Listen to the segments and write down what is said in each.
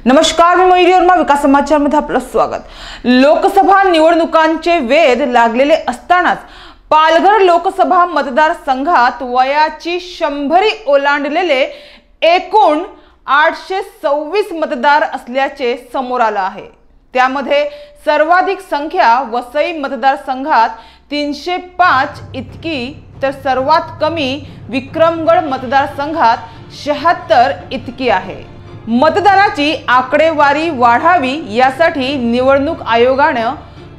नमस्कार, मी मयुरी वर्मा, विकास समाचार मध्ये आपलं स्वागत। लोकसभा निवडणुकांचे वेध लागलेले असतानाच पालघर लोकसभा मतदारसंघात वयाची 100 ओलांडलेले एकूण 826 मतदार असल्याचे समोर आलं आहे। त्यामध्ये सर्वाधिक संख्या वसई मतदारसंघात 305 इतकी, तर सर्वात कमी विक्रमगड मतदारसंघात 76 इतकी आहे। मतदानाची आकडेवारी वाढावी यासाठी निवडणूक आयोगाने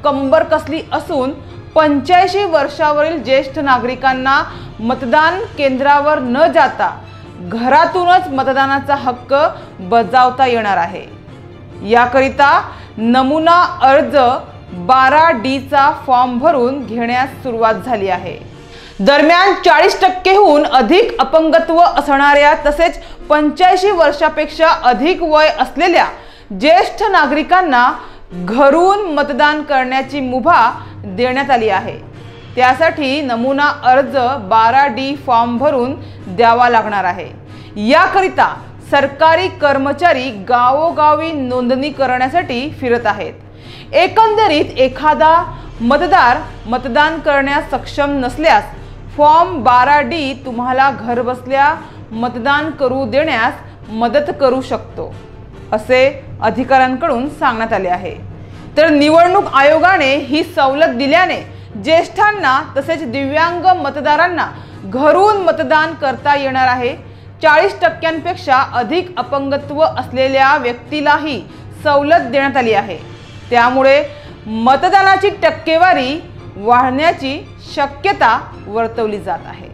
कंबर कसली असून 85 वर्षावरील ज्येष्ठ नागरिकांना मतदान केंद्रावर न जाता घरातूनच मतदानाचा हक्क बजावता येणार आहे। याकरिता नमुना अर्ज 12D चा फॉर्म भरून घेण्यास सुरुवात झाली आहे। दरम्यान 40% अधिक अपंगत्व असणाऱ्या तसेच 85 वर्षापेक्षा अधिक वय असलेल्या ज्येष्ठ नागरिकांना घरून मतदान करण्याची मुभा देण्यात आली आहे। त्यासाठी नमुना अर्ज 12D फॉर्म भरून द्यावा लागणार आहे। याकरिता सरकारी कर्मचारी गावोगावी नोंदणी करण्यासाठी फिरत आहेत। एकंदरीत एखादा मतदार मतदान करण्यास सक्षम नसल्यास फॉर्म 12D तुम्हाला घरबसल्या मतदान करू देण्यास मदत करू शकतो, असे अधिकाऱ्यांकडून सांगण्यात आले आहे। तर निवडणूक आयोगाने ही सवलत दिल्याने ज्येष्ठांना तसेच दिव्यांग मतदारांना घरून मतदान करता येणार आहे। 40% अधिक अपंगत्व असलेल्या व्यक्तीलाही सवलत देण्यात आली आहे। त्यामुळे मतदानाची टक्केवारी वाढण्याची शक्यता वर्तवली जात आहे।